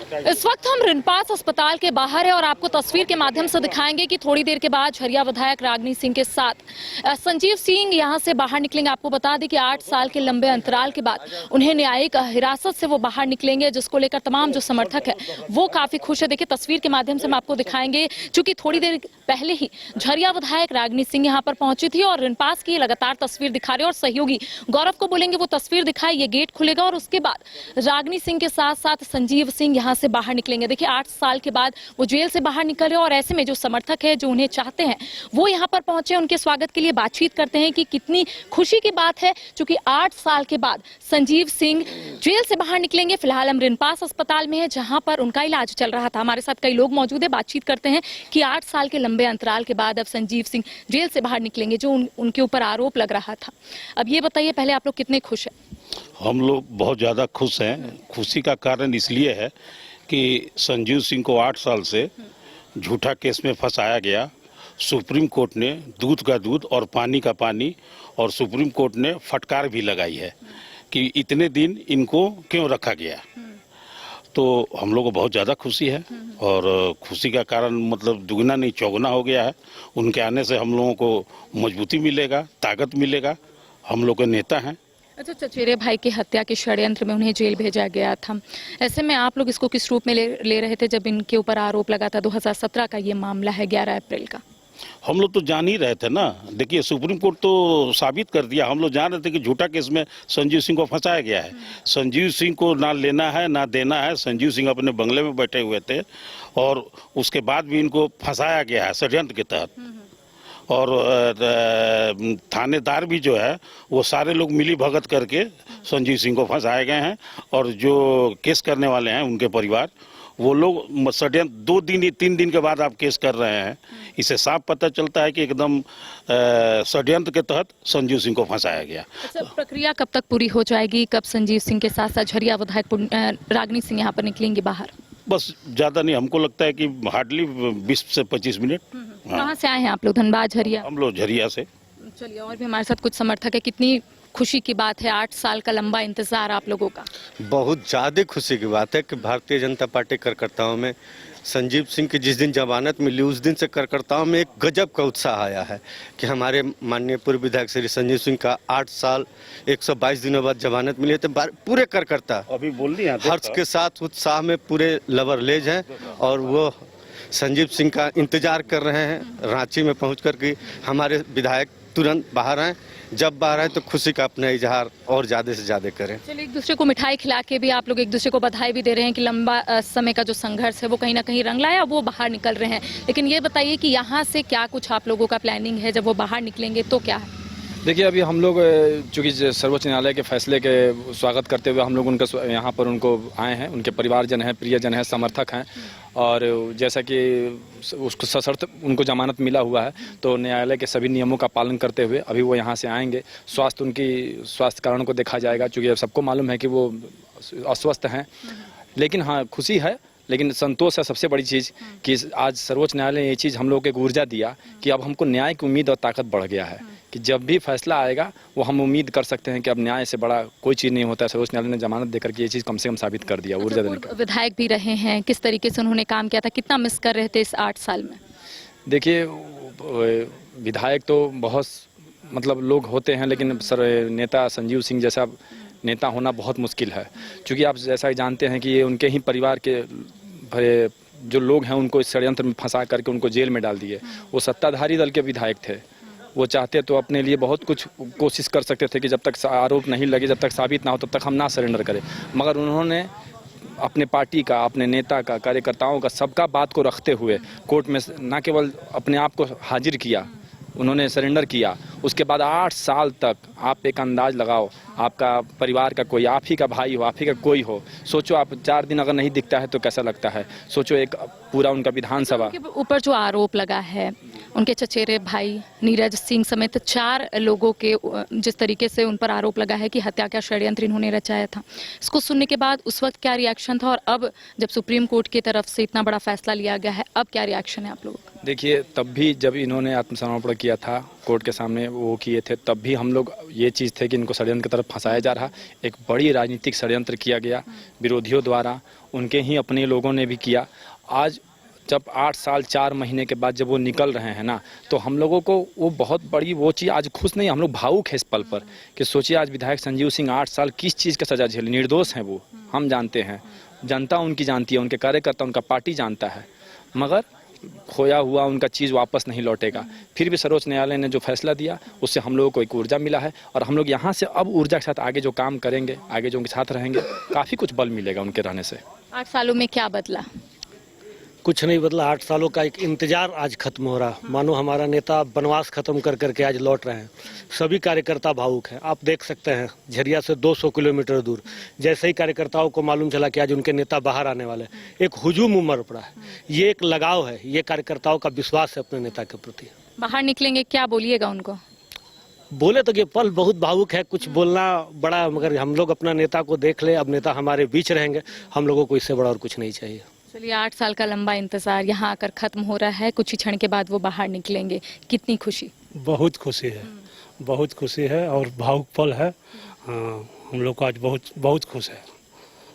इस वक्त हम रिनपास अस्पताल के बाहर है और आपको तस्वीर के माध्यम से दिखाएंगे कि थोड़ी देर के बाद झरिया विधायक रागिनी सिंह के साथ संजीव सिंह यहां से बाहर निकलेंगे। आपको बता दें कि 8 साल के लंबे अंतराल के बाद उन्हें न्यायिक हिरासत से वो बाहर निकलेंगे, जिसको लेकर तमाम जो समर्थक है वो काफी खुश है। देखिए तस्वीर के माध्यम से हम आपको दिखाएंगे, चूंकि थोड़ी देर पहले ही झरिया विधायक रागिनी सिंह यहाँ पर पहुंची थी और रिनपास की लगातार तस्वीर दिखा रहे और सहयोगी गौरव को बोलेंगे वो तस्वीर दिखाए, ये गेट खुलेगा और उसके बाद रागिनी सिंह के साथ साथ संजीव सिंह यहाँ से बाहर निकलेंगे। देखिए 8 साल के बाद वो जेल से बाहर निकल रहे और ऐसे में जो समर्थक है, जो उन्हें चाहते हैं, वो यहाँ पर पहुंचे, उनके स्वागत के लिए बातचीत करते हैं कि कितनी खुशी की बात है, क्योंकि 8 साल के बाद संजीव सिंह जेल से बाहर निकलेंगे। फिलहाल हम रिनपास अस्पताल में है जहां पर उनका इलाज चल रहा था। हमारे साथ कई लोग मौजूद है, बातचीत करते हैं कि 8 साल के लंबे अंतराल के बाद अब संजीव सिंह जेल से बाहर निकलेंगे, जो उनके ऊपर आरोप लग रहा था। अब ये बताइए पहले आप लोग कितने खुश हैं? हम लोग बहुत ज़्यादा खुश हैं। खुशी का कारण इसलिए है कि संजीव सिंह को 8 साल से झूठा केस में फंसाया गया। सुप्रीम कोर्ट ने दूध का दूध और पानी का पानी, और सुप्रीम कोर्ट ने फटकार भी लगाई है कि इतने दिन इनको क्यों रखा गया। तो हम लोग को बहुत ज़्यादा खुशी है और खुशी का कारण मतलब दुगना नहीं चौगुना हो गया है। उनके आने से हम लोगों को मजबूती मिलेगा, ताकत मिलेगा। हम लोग के नेता हैं। अच्छा, चचेरे भाई की हत्या के षड्यंत्र में उन्हें जेल भेजा गया था, ऐसे में आप लोग इसको किस रूप में ले रहे थे जब इनके ऊपर आरोप लगा था? 2017 का ये मामला है, 11 अप्रैल का। हम लोग तो जान ही रहे थे ना। देखिए सुप्रीम कोर्ट तो साबित कर दिया। हम लोग जान रहे थे कि झूठा केस में संजीव सिंह को फंसाया गया है। संजीव सिंह को ना लेना है ना देना है। संजीव सिंह अपने बंगले में बैठे हुए थे और उसके बाद भी इनको फंसाया गया है षड्यंत्र के तहत। और थानेदार भी जो है वो सारे लोग मिली भगत करके संजीव सिंह को फंसाए गए हैं। और जो केस करने वाले हैं उनके परिवार, वो लोग षड्यंत्र 2 दिन 3 दिन के बाद आप केस कर रहे हैं। इससे साफ पता चलता है कि एकदम षड्यंत्र के तहत संजीव सिंह को फंसाया गया। अच्छा, प्रक्रिया कब तक पूरी हो जाएगी? कब संजीव सिंह के साथ साथ झरिया विधायक रागिनी सिंह यहाँ पर निकलेंगे बाहर? बस ज़्यादा नहीं, हमको लगता है कि हार्डली 20 से 25 मिनट। कहाँ से आए हैं आप लोग? धनबाद, झरिया? हम लोग झरिया से। चलिए, और भी हमारे साथ कुछ समर्थक है। कितनी खुशी की बात है, 8 साल का लंबा इंतजार आप लोगों का? बहुत ज़्यादा खुशी की बात है कि भारतीय जनता पार्टी कार्यकर्ताओं में संजीव सिंह की जिस दिन जमानत मिली उस दिन से कार्यकर्ताओं में एक गजब का उत्साह आया है कि हमारे माननीय पूर्व विधायक श्री संजीव सिंह का 8 साल 122 दिनों बाद जमानत मिली है। तो पूरे कार्यकर्ता अभी बोल रही हर्ष के साथ उत्साह में पूरे लबरलेज हैं और वो संजीव सिंह का इंतजार कर रहे हैं रांची में पहुँच कर कि हमारे विधायक तुरंत बाहर आएँ। जब बाहर आए तो खुशी का अपना इजहार और ज़्यादा से ज़्यादा करें। चलिए, एक दूसरे को मिठाई खिला के भी आप लोग एक दूसरे को बधाई भी दे रहे हैं कि लंबा समय का जो संघर्ष है वो कहीं ना कहीं रंग लाया, वो बाहर निकल रहे हैं। लेकिन ये बताइए कि यहाँ से क्या कुछ आप लोगों का प्लानिंग है? जब वो बाहर निकलेंगे तो क्या है? देखिए, अभी हम लोग चूँकि सर्वोच्च न्यायालय के फैसले के स्वागत करते हुए हम लोग उनका यहाँ पर उनको आए हैं। उनके परिवारजन हैं, प्रियजन हैं, समर्थक हैं। और जैसा कि उसको सशर्त उनको जमानत मिला हुआ है, तो न्यायालय के सभी नियमों का पालन करते हुए अभी वो यहाँ से आएंगे। स्वास्थ्य कारण को देखा जाएगा, चूँकि सबको मालूम है कि वो अस्वस्थ हैं। लेकिन हाँ, खुशी है, लेकिन संतोष है सबसे बड़ी चीज़ कि आज सर्वोच्च न्यायालय ने ये चीज़ हम लोग को एक ऊर्जा दिया कि अब हमको न्याय की उम्मीद और ताकत बढ़ गया है कि जब भी फैसला आएगा वो हम उम्मीद कर सकते हैं कि अब न्याय से बड़ा कोई चीज़ नहीं होता है। सर्वोच्च न्यायालय ने जमानत देकर के ये चीज़ कम से कम साबित कर दिया। ऊर्जा देने का। विधायक भी रहे हैं, किस तरीके से उन्होंने काम किया था, कितना मिस कर रहे थे इस 8 साल में? देखिए, विधायक तो बहुत मतलब लोग होते हैं, लेकिन नेता संजीव सिंह जैसा नेता होना बहुत मुश्किल है। क्योंकि आप जैसा जानते हैं कि ये उनके ही परिवार के जो लोग हैं उनको इस षड्यंत्र में फंसा करके उनको जेल में डाल दिए। वो सत्ताधारी दल के विधायक थे। वो चाहते तो अपने लिए बहुत कुछ कोशिश कर सकते थे कि जब तक आरोप नहीं लगे, जब तक साबित ना हो, तब तक हम ना सरेंडर करें। मगर उन्होंने अपने पार्टी का, अपने नेता का, कार्यकर्ताओं का, सबका बात को रखते हुए कोर्ट में न केवल अपने आप को हाजिर किया, उन्होंने सरेंडर किया। उसके बाद 8 साल तक आप एक अंदाज लगाओ, आपका परिवार का कोई, आप ही का भाई हो, आप ही का कोई हो, सोचो आप 4 दिन अगर नहीं दिखता है तो कैसा लगता है। सोचो एक पूरा उनका विधानसभा ऊपर जो आरोप लगा है, उनके चचेरे भाई नीरज सिंह समेत 4 लोगों के जिस तरीके से उन पर आरोप लगा है कि हत्या का षड्यंत्र इन्होंने रचाया था, इसको सुनने के बाद उस वक्त क्या रिएक्शन था, और अब जब सुप्रीम कोर्ट की तरफ से इतना बड़ा फैसला लिया गया है, अब क्या रिएक्शन है आप लोगों का? देखिए, तब भी जब इन्होंने आत्मसमर्पण किया था, कोर्ट के सामने वो किए थे, तब भी हम लोग ये चीज़ थे कि इनको षड्यंत्र की तरफ फंसाया जा रहा। एक बड़ी राजनीतिक षड्यंत्र किया गया विरोधियों द्वारा, उनके ही अपने लोगों ने भी किया। आज जब 8 साल 4 महीने के बाद जब वो निकल रहे हैं ना, तो हम लोगों को वो बहुत बड़ी वो चीज़ आज खुश नहीं, हम लोग भावुक है इस पल पर कि सोचिए आज विधायक संजीव सिंह 8 साल किस चीज़ का सजा झेले, निर्दोष हैं वो, हम जानते हैं, जनता उनकी जानती है, उनके कार्यकर्ता, उनका पार्टी जानता है, मगर खोया हुआ उनका चीज़ वापस नहीं लौटेगा। फिर भी सर्वोच्च न्यायालय ने जो फैसला दिया उससे हम लोगों को एक ऊर्जा मिला है, और हम लोग यहाँ से अब ऊर्जा के साथ आगे जो काम करेंगे, आगे जो उनके साथ रहेंगे, काफ़ी कुछ बल मिलेगा उनके रहने से। 8 सालों में क्या बदला? कुछ नहीं बदला। 8 सालों का एक इंतजार आज खत्म हो रहा, मानो हमारा नेता वनवास खत्म कर करके आज लौट रहे हैं। सभी कार्यकर्ता भावुक हैं। आप देख सकते हैं झरिया से 200 किलोमीटर दूर जैसे ही कार्यकर्ताओं को मालूम चला कि आज उनके नेता बाहर आने वाले हैं, एक हुजूम उमड़ पड़ा है। ये एक लगाव है, ये कार्यकर्ताओं का विश्वास है अपने नेता के प्रति। बाहर निकलेंगे, क्या बोलिएगा उनको? बोले तो ये पल बहुत भावुक है, कुछ बोलना बड़ा, मगर हम लोग अपना नेता को देख ले, अब नेता हमारे बीच रहेंगे, हम लोगों को इससे बड़ा और कुछ नहीं चाहिए। चलिए, 8 साल का लंबा इंतजार यहाँ आकर खत्म हो रहा है, कुछ ही क्षण के बाद वो बाहर निकलेंगे, कितनी खुशी? बहुत खुशी है, बहुत खुशी है और भावुक पल है। हम लोग को आज बहुत बहुत खुश है।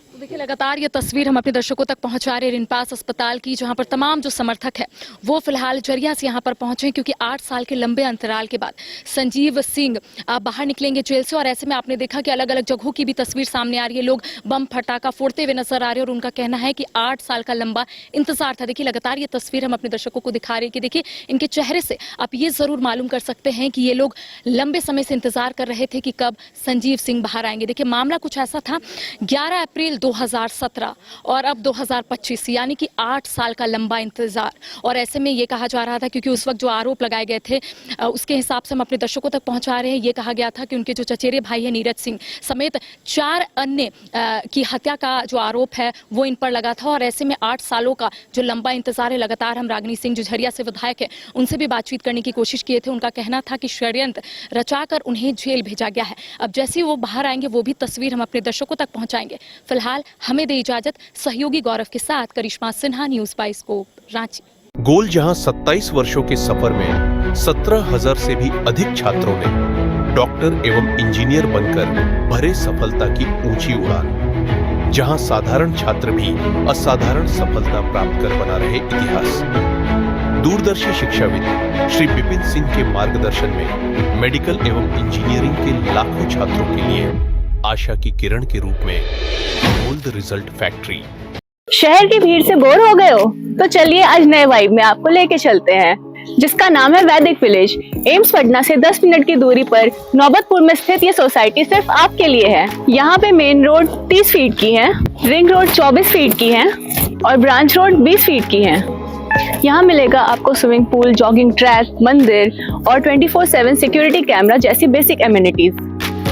तो देखिए, लगातार ये तस्वीर हम अपने दर्शकों तक पहुंचा रहे हैं रिनपास अस्पताल की, जहां पर तमाम जो समर्थक है वो फिलहाल जरिया से यहां पर पहुंचे हैं, क्योंकि 8 साल के लंबे अंतराल के बाद संजीव सिंह बाहर निकलेंगे जेल से। और ऐसे में आपने देखा कि अलग अलग जगहों की भी तस्वीर सामने आ रही है, लोग बम फटाका फोड़ते हुए नजर आ रहे हैं, और उनका कहना है कि 8 साल का लंबा इंतजार था। देखिए, लगातार ये तस्वीर हम अपने दर्शकों को दिखा रहे हैं कि देखिए, इनके चेहरे से आप ये जरूर मालूम कर सकते हैं कि ये लोग लंबे समय से इंतजार कर रहे थे कि कब संजीव सिंह बाहर आएंगे। देखिए, मामला कुछ ऐसा था, 11 अप्रैल 2017 और अब 2025, यानी कि 8 साल का लंबा इंतजार। और ऐसे में ये कहा जा रहा था, क्योंकि उस वक्त जो आरोप लगाए गए थे उसके हिसाब से हम अपने दर्शकों तक पहुंचा रहे हैं, ये कहा गया था कि उनके जो चचेरे भाई है नीरज सिंह समेत 4 अन्य की हत्या का जो आरोप है वो इन पर लगा था। और ऐसे में 8 सालों का जो लंबा इंतजार है, लगातार हम रागिनी सिंह जो झरिया से विधायक है उनसे भी बातचीत करने की कोशिश किए थे। उनका कहना था कि षड्यंत्र रचाकर उन्हें जेल भेजा गया है। अब जैसे ही वो बाहर आएंगे वो भी तस्वीर हम अपने दर्शकों तक पहुंचाएंगे। फिलहाल हमें दे इजाजत, सहयोगी गौरव के साथ करिश्मा सिन्हा, न्यूज़ बाइस्कोप, रांची। गोल जहां 27 वर्षों के सफर में 17,000 से भी अधिक छात्रों ने डॉक्टर एवं इंजीनियर बनकर भरे सफलता की ऊंची उड़ान, जहां साधारण छात्र भी असाधारण सफलता प्राप्त कर बना रहे इतिहास। दूरदर्शी शिक्षाविद श्री विपिन सिंह के मार्गदर्शन में मेडिकल एवं इंजीनियरिंग के लाखों छात्रों के लिए आशा की किरण के रूप में गोल्ड रिजल्ट फैक्ट्री। शहर की भीड़ से बोर हो गए हो? तो चलिए आज नए वाइब में आपको लेके चलते हैं, जिसका नाम है वैदिक विलेज। एम्स पटना से 10 मिनट की दूरी पर नौबतपुर में स्थित ये सोसाइटी सिर्फ आपके लिए है। यहाँ पे मेन रोड 30 फीट की है, रिंग रोड 24 फीट की है और ब्रांच रोड 20 फीट की है। यहाँ मिलेगा आपको स्विमिंग पूल, जॉगिंग ट्रैक, मंदिर और 24/7 सिक्योरिटी कैमरा जैसी बेसिक एमिनिटीज।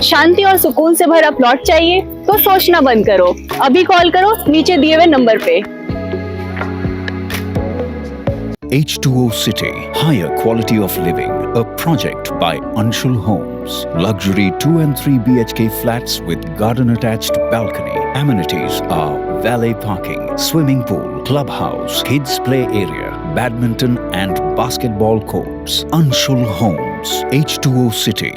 शांति और सुकून से भरा प्लॉट चाहिए तो सोचना बंद करो, अभी कॉल करो नीचे दिए हुए नंबर पे। H2O City, higher quality of living, a project by Anshul Homes. Luxury 2 and 3 BHK flats with garden attached balcony. Amenities are valet parking, swimming pool, clubhouse, kids play area, badminton and basketball courts. Anshul Homes, H2O City.